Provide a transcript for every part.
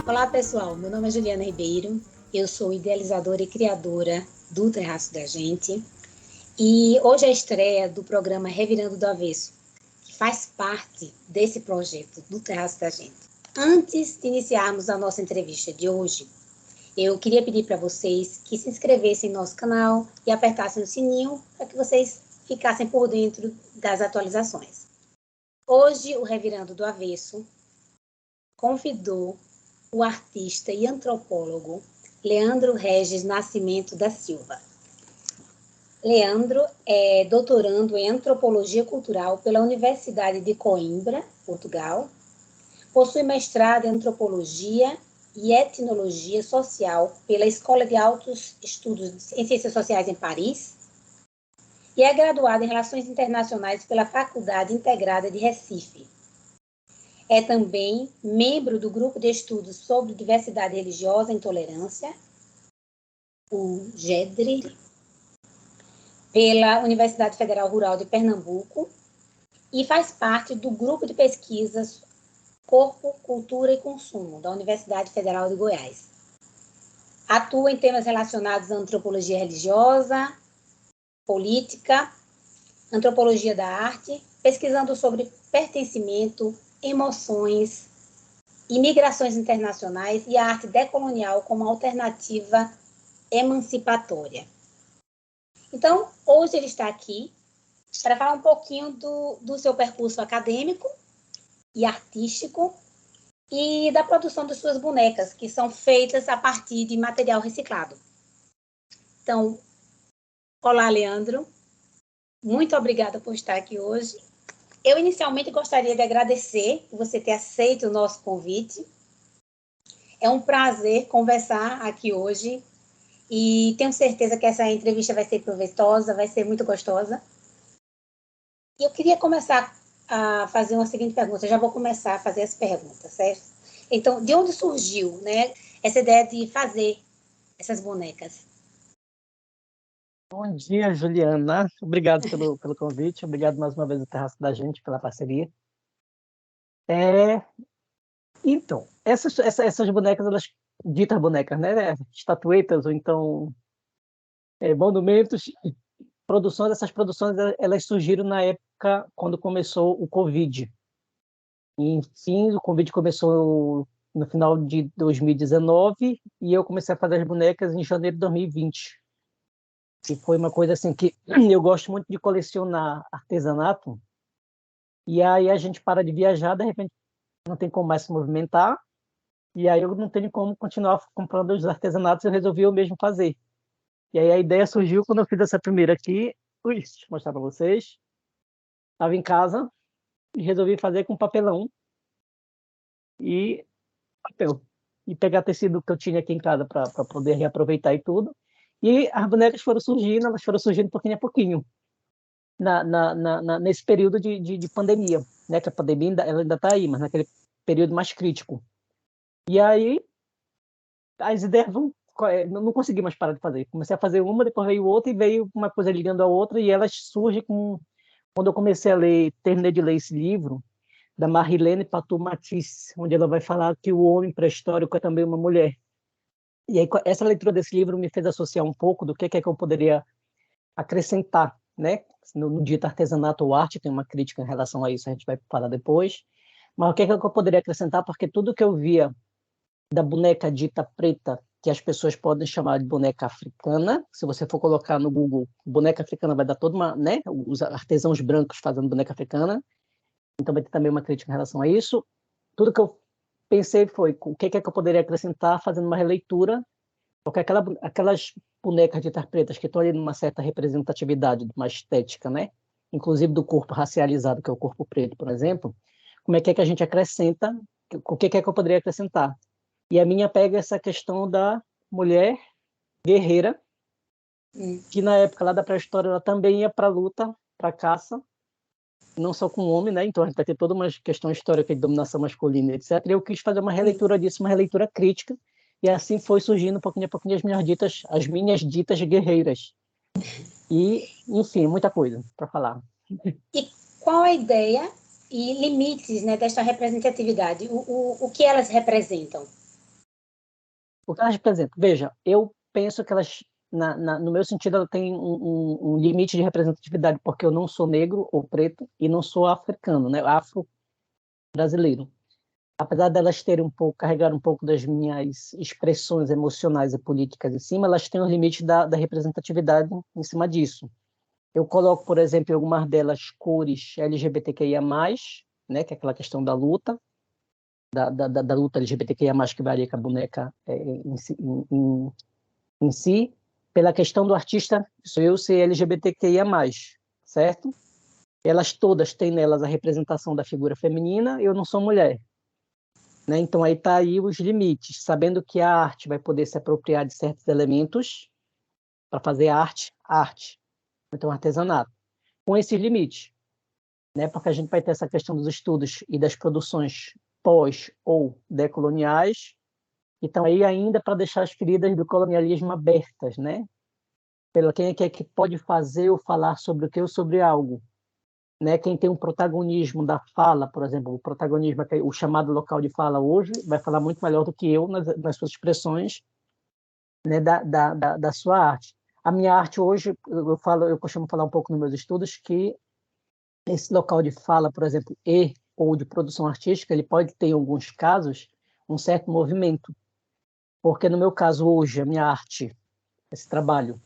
Olá pessoal, meu nome é Juliana Ribeiro, eu sou idealizadora e criadora do Terraço da Gente e hoje é a estreia do programa Revirando do Avesso, que faz parte desse projeto do Terraço da Gente. Antes de iniciarmos a nossa entrevista de hoje, eu queria pedir para vocês que se inscrevessem no nosso canal e apertassem o sininho para que vocês ficassem por dentro das atualizações. Hoje, o Revirando do Avesso convidou o artista e antropólogo Leandro Regis Nascimento da Silva. Leandro é doutorando em Antropologia Cultural pela Universidade de Coimbra, Portugal. Possui mestrado em Antropologia e Etnologia Social pela Escola de Altos Estudos em Ciências Sociais em Paris e é graduado em Relações Internacionais pela Faculdade Integrada de Recife. É também membro do Grupo de Estudos sobre Diversidade Religiosa e Intolerância, o GEDRI, pela Universidade Federal Rural de Pernambuco e faz parte do Grupo de Pesquisas Corpo, Cultura e Consumo, da Universidade Federal de Goiás. Atua em temas relacionados à antropologia religiosa, política, antropologia da arte, pesquisando sobre pertencimento, emoções, imigrações internacionais e a arte decolonial como alternativa emancipatória. Então, hoje ele está aqui para falar um pouquinho do seu percurso acadêmico e artístico e da produção de suas bonecas, que são feitas a partir de material reciclado. Então, olá, Leandro. Muito obrigada por estar aqui hoje. Eu, inicialmente, gostaria de agradecer por você ter aceito o nosso convite. É um prazer conversar aqui hoje e tenho certeza que essa entrevista vai ser proveitosa, vai ser muito gostosa. E eu queria começar a fazer uma seguinte pergunta. Eu já vou começar a fazer as perguntas, certo? Então, de onde surgiu, né, essa ideia de fazer essas bonecas? Bom dia, Juliana. Obrigado pelo convite. Obrigado mais uma vez ao Terraço da Gente pela parceria. Então, essas bonecas, elas ditas bonecas, né? Estatuetas ou então monumentos, essas produções, elas surgiram na época quando começou o Covid. Enfim, o Covid começou no final de 2019 e eu comecei a fazer as bonecas em janeiro de 2020. E foi uma coisa assim que eu gosto muito de colecionar artesanato, e aí a gente para de viajar, de repente não tem como mais se movimentar, e aí eu não tenho como continuar comprando os artesanatos, eu resolvi eu mesmo fazer. E aí a ideia surgiu quando eu fiz essa primeira aqui, deixa eu mostrar para vocês, estava em casa e resolvi fazer com papelão e papel, e pegar tecido que eu tinha aqui em casa para poder reaproveitar e tudo, e as bonecas foram surgindo, elas foram surgindo pouquinho a pouquinho. Nesse período de pandemia, né? Que a pandemia ela ainda está aí, mas naquele período mais crítico. E aí as ideias não consegui mais parar de fazer. Comecei a fazer uma, depois veio outra e veio uma coisa ligando a outra e elas surgem quando eu comecei a ler, terminei de ler esse livro da Marilene Patou Matisse, onde ela vai falar que o homem pré-histórico é também uma mulher. E aí essa leitura desse livro me fez associar um pouco do que é que eu poderia acrescentar, né? No dito artesanato ou arte, tem uma crítica em relação a isso, a gente vai falar depois. Mas o que é que eu poderia acrescentar? Porque tudo que eu via da boneca dita preta, que as pessoas podem chamar de boneca africana, se você for colocar no Google, boneca africana vai dar toda uma, né? Os artesãos brancos fazendo boneca africana. Então vai ter também uma crítica em relação a isso. Tudo que eu pensei foi o que é que eu poderia acrescentar fazendo uma releitura, porque aquelas bonecas ditas pretas que estão ali numa certa representatividade, uma estética, né? Inclusive do corpo racializado, que é o corpo preto, por exemplo, como é que a gente acrescenta, o que é que eu poderia acrescentar? E a minha pega essa questão da mulher guerreira, que na época lá da pré-história ela também ia para a luta, para a caça, não só com o homem, né? Então a gente vai ter toda uma questão histórica de dominação masculina, etc. E eu quis fazer uma releitura disso, uma releitura crítica, e assim foi surgindo pouquinho a pouquinho as minhas ditas guerreiras. E, enfim, muita coisa para falar. E qual a ideia e limites, né, desta representatividade? O que elas representam? O que elas representam? Veja, eu penso que elas, no meu sentido, ela tem um limite de representatividade, porque eu não sou negro ou preto e não sou africano, né? Afro-brasileiro. Apesar delas terem carregar um pouco das minhas expressões emocionais e políticas em cima, elas têm os limites da representatividade em cima disso. Eu coloco, por exemplo, em algumas delas cores LGBTQIA+, né, que é aquela questão da luta, da luta LGBTQIA+, que varia com a boneca em si, pela questão do artista, sou eu ser LGBTQIA+, certo? Elas todas têm nelas a representação da figura feminina, eu não sou mulher. Né? Então, aí está aí os limites, sabendo que a arte vai poder se apropriar de certos elementos para fazer arte, então artesanato, com esses limites, né? Porque a gente vai ter essa questão dos estudos e das produções pós ou decoloniais, que estão aí ainda para deixar as feridas do colonialismo abertas, né? Pela quem é que pode fazer ou falar sobre o que ou sobre algo. Né, quem tem um protagonismo da fala, por exemplo, o protagonismo, o chamado local de fala hoje, vai falar muito melhor do que eu nas suas expressões, né, da sua arte. A minha arte hoje, eu costumo falar um pouco nos meus estudos que esse local de fala, por exemplo, ou de produção artística, ele pode ter, em alguns casos, um certo movimento, porque no meu caso hoje, a minha arte, esse trabalho,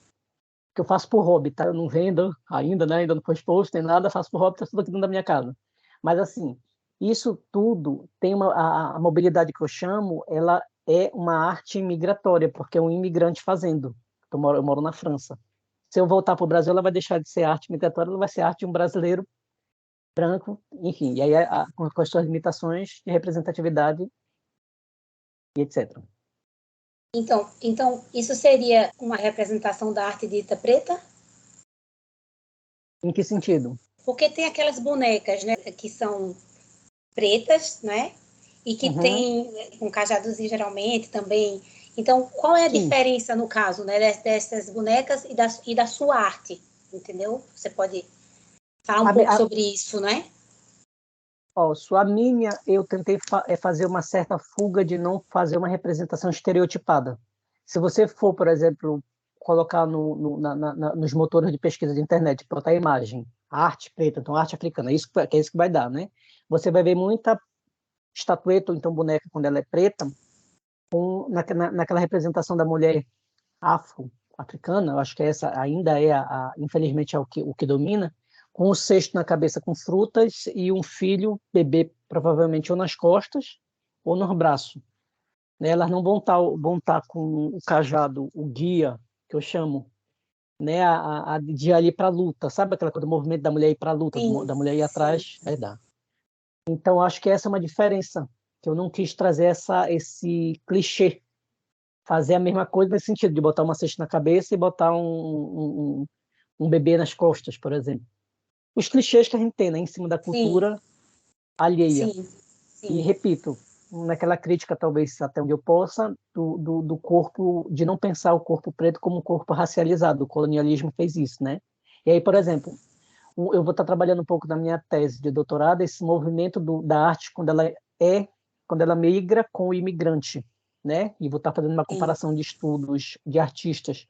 que eu faço por hobby, tá? Eu não vendo ainda, né? Ainda não foi exposto, nem nada, faço por hobby, tá tudo aqui dentro da minha casa. Mas, assim, isso tudo tem a mobilidade que eu chamo, ela é uma arte migratória, porque é um imigrante fazendo. Eu moro na França. Se eu voltar para o Brasil, ela vai deixar de ser arte migratória, ela vai ser arte de um brasileiro branco, enfim. E aí, com as suas limitações de representatividade e etc. Então, isso seria uma representação da arte dita preta? Em que sentido? Porque tem aquelas bonecas, né, que são pretas, né? E que Uhum. tem um cajadozinho geralmente também. Então, qual é a Sim. diferença no caso, né, dessas bonecas e da sua arte, entendeu? Você pode falar um pouco sobre isso, né? Ó, sua minha, eu tentei fazer uma certa fuga de não fazer uma representação estereotipada. Se você for, por exemplo, colocar nos motores de pesquisa de internet, botar a imagem, arte preta, então arte africana, é isso que vai dar, né? Você vai ver muita estatueta, ou então boneca, quando ela é preta, naquela representação da mulher afro-africana, eu acho que essa ainda é, infelizmente, é o que domina, com o cesto na cabeça com frutas e um filho, bebê, provavelmente ou nas costas ou nos braços. Né? Elas não vão tá com o cajado, o guia, que eu chamo, né? De ir ali para a luta. Sabe aquela coisa do movimento da mulher ir para a luta, Sim, da mulher ir sim. atrás? Aí dá. Então, acho que essa é uma diferença, que eu não quis trazer esse clichê, fazer a mesma coisa nesse sentido, de botar uma cesta na cabeça e botar um bebê nas costas, por exemplo. Os clichês que a gente tem, né, em cima da Sim, cultura alheia. sim, E, sim. repito, naquela crítica, talvez até onde eu possa, do corpo, de não pensar o corpo preto como um corpo racializado. O colonialismo fez isso, né? E aí, por exemplo, eu vou estar trabalhando um pouco na minha tese de doutorado, esse movimento da arte quando ela migra com o imigrante, né? E vou estar fazendo uma Sim. comparação de estudos de artistas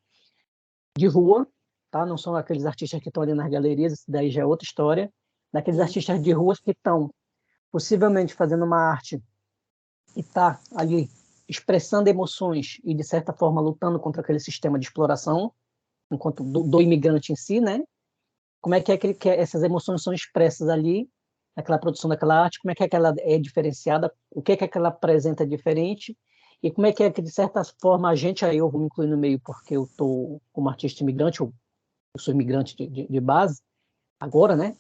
de rua, tá? Não são aqueles artistas que estão ali nas galerias, isso daí já é outra história, daqueles Sim. artistas de rua que estão possivelmente fazendo uma arte e tá ali expressando emoções e de certa forma lutando contra aquele sistema de exploração, enquanto do imigrante em si, né? Como é que essas emoções são expressas ali naquela produção daquela arte? Como é que ela é diferenciada? O que é que ela apresenta diferente? E como é que de certa forma a gente, aí eu vou me incluir no meio porque eu estou como artista imigrante, eu sou imigrante de base agora, né?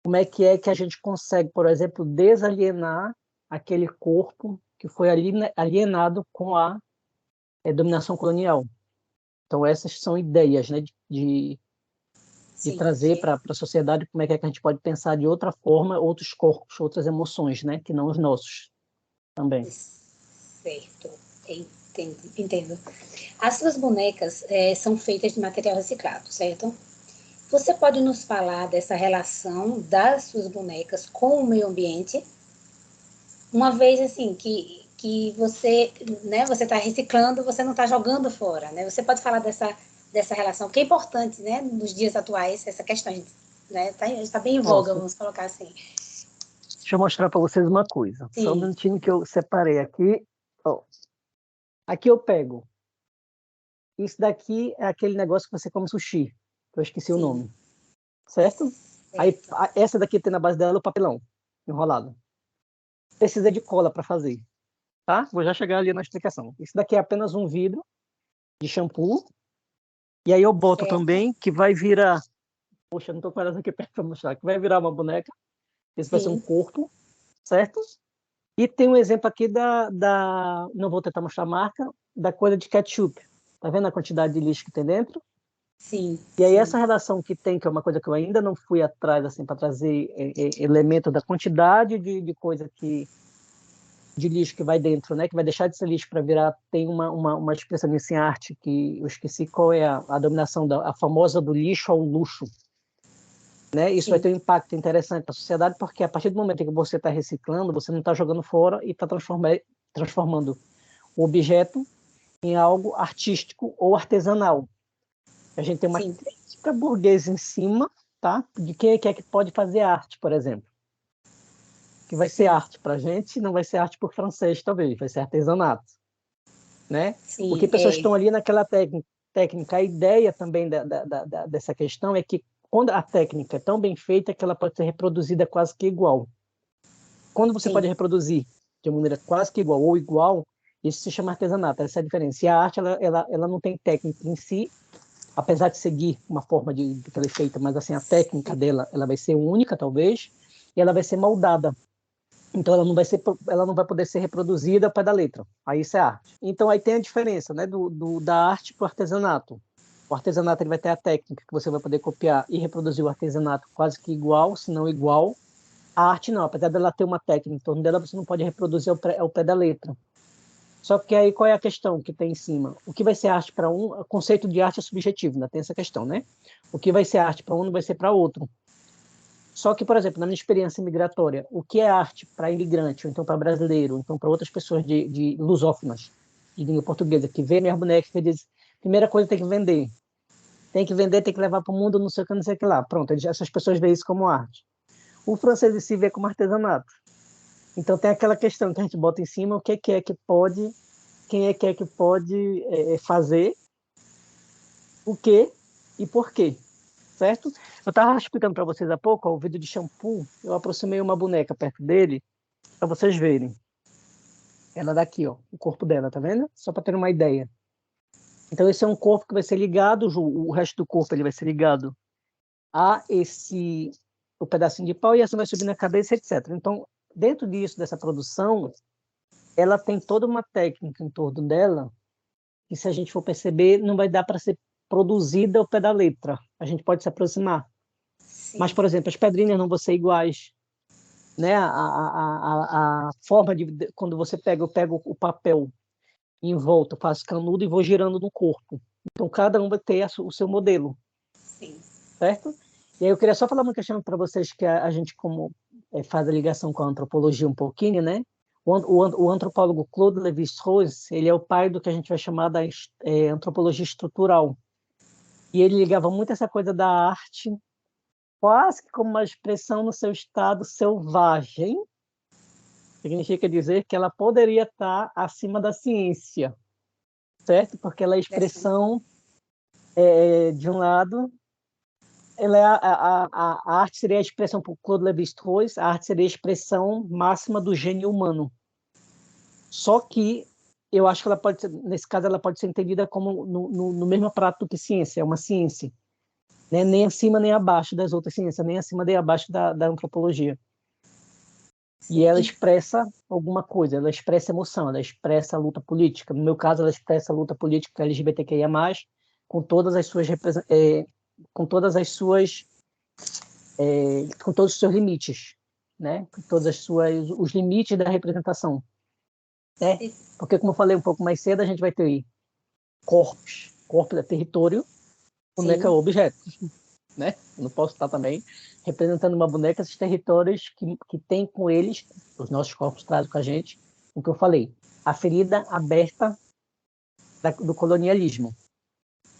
Como é que a gente consegue, por exemplo, desalienar aquele corpo que foi alienado com a dominação colonial? Então, essas são ideias, né, de Sim. trazer para a sociedade como é que a gente pode pensar de outra forma, outros corpos, outras emoções, né, que não os nossos também. Certo. Entendo. As suas bonecas são feitas de material reciclado, certo? Você pode nos falar dessa relação das suas bonecas com o meio ambiente? Uma vez, assim, que que você, né, você está reciclando, você não está jogando fora, né? Você pode falar dessa relação, que é importante, né, nos dias atuais, essa questão, né? Está bem em voga, Posso. vamos colocar assim. Deixa eu mostrar para vocês uma coisa. Só um Sim, minutinho que eu separei aqui. Ó, aqui eu pego. Isso daqui é aquele negócio que você come sushi, que eu esqueci o sim, nome, certo? Aí certo. essa daqui tem na base dela o papelão enrolado. Precisa de cola para fazer, tá? Vou já chegar ali na explicação. Isso daqui é apenas um vidro de shampoo. E aí eu boto Certo, também que vai virar. Poxa, não tô com elas aqui perto para mostrar. Que vai virar uma boneca. Esse vai ser um sim, corpo, certo? E tem um exemplo aqui não vou tentar mostrar a marca, da coisa de ketchup. Tá vendo a quantidade de lixo que tem dentro? sim, E aí sim, essa relação que tem, que é uma coisa que eu ainda não fui atrás assim para trazer elemento da quantidade de coisa que de lixo que vai dentro, né? Que vai deixar de ser lixo para virar. Tem uma expressão nisso em arte que eu esqueci qual é a dominação a famosa do lixo ao luxo, né? Isso vai sim, ter um impacto interessante para a sociedade, porque a partir do momento em que você está reciclando, você não está jogando fora e está transformando o objeto em algo artístico ou artesanal. A gente tem uma sim, crítica burguesa em cima, tá? De quem é que pode fazer arte, por exemplo. Que vai ser sim, arte para a gente, não vai ser arte por francês, talvez, vai ser artesanato, né? Porque sim, pessoas estão ali naquela técnica. A ideia também dessa questão é que quando a técnica é tão bem feita que ela pode ser reproduzida quase que igual. Quando você sim, pode reproduzir de uma maneira quase que igual ou igual, isso se chama artesanato. Essa é a diferença. E a arte, ela não tem técnica em si, apesar de seguir uma forma de que ela é feita, mas assim, a técnica dela, ela vai ser única, talvez, e ela vai ser moldada. Então ela não vai poder ser reproduzida ao pé da letra. Aí isso é arte. Então aí tem a diferença, né, da arte para o artesanato. O artesanato ele vai ter a técnica que você vai poder copiar e reproduzir o artesanato quase que igual, se não igual. A arte não, apesar dela ter uma técnica em torno dela, você não pode reproduzir ao pé da letra. Só que aí qual é a questão que tem em cima? O que vai ser arte para um? O conceito de arte é subjetivo, ainda tem essa questão, né? O que vai ser arte para um não vai ser para outro. Só que, por exemplo, na minha experiência migratória, o que é arte para imigrante, ou então para brasileiro, ou então para outras pessoas de lusófonas, de língua portuguesa, que vê minhas bonecas e diz, primeira coisa tem que vender. Tem que vender, tem que levar para o mundo, não sei o que, não sei o que lá. Pronto, essas pessoas veem isso como arte. O francês em si vê como artesanato. Então tem aquela questão que a gente bota em cima, o que é que pode, quem é que pode fazer, o que e por quê, certo? Eu estava explicando para vocês há pouco, ó, o vídeo de shampoo, eu aproximei uma boneca perto dele, para vocês verem. Ela daqui, ó, o corpo dela, tá vendo? Só para ter uma ideia. Então esse é um corpo que vai ser ligado, o resto do corpo ele vai ser ligado a o pedacinho de pau e essa vai subir na cabeça, etc. Então, dentro disso, dessa produção, ela tem toda uma técnica em torno dela, que se a gente for perceber, não vai dar para ser produzida ao pé da letra. A gente pode se aproximar. Mas, sim, por exemplo, as pedrinhas não vão ser iguais, né? A forma quando você pega, eu pego o papel em volta, faço canudo e vou girando no corpo. Então, cada um vai ter o seu modelo, sim, certo? E aí eu queria só falar uma questão para vocês que a gente, como faz a ligação com a antropologia um pouquinho, né? O antropólogo Claude Lévi-Strauss, ele é o pai do que a gente vai chamar da antropologia estrutural. E ele ligava muito essa coisa da arte, quase que como uma expressão no seu estado selvagem, significa dizer que ela poderia estar acima da ciência, certo? Porque ela é interessante. expressão, de um lado, ela é a arte seria a expressão, para o Claude Lévi-Strauss, a arte seria a expressão máxima do gênio humano. Só que eu acho que ela pode ser, nesse caso, ela pode ser entendida como no mesmo prato que ciência, é uma ciência, né? Nem acima nem abaixo das outras ciências, nem acima nem abaixo da antropologia. E Sim. ela expressa alguma coisa, ela expressa emoção, ela expressa a luta política. No meu caso, ela expressa a luta política LGBTQIA+, com todas as suas, com todas as suas, com todos os seus limites, né? Com todas os limites da representação, né? Porque, como eu falei um pouco mais cedo, a gente vai ter corpos, corpo é território, boneca é Sim, objeto, né? Eu não posso estar também representando uma boneca esses territórios que tem com eles, os nossos corpos trazem com a gente, o que eu falei. a ferida aberta do colonialismo.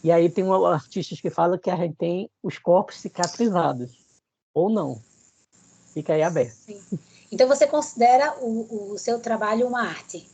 E aí tem artistas que falam que a gente tem os corpos cicatrizados, ou não. Fica aí aberto. Sim. Então você considera o seu trabalho uma arte?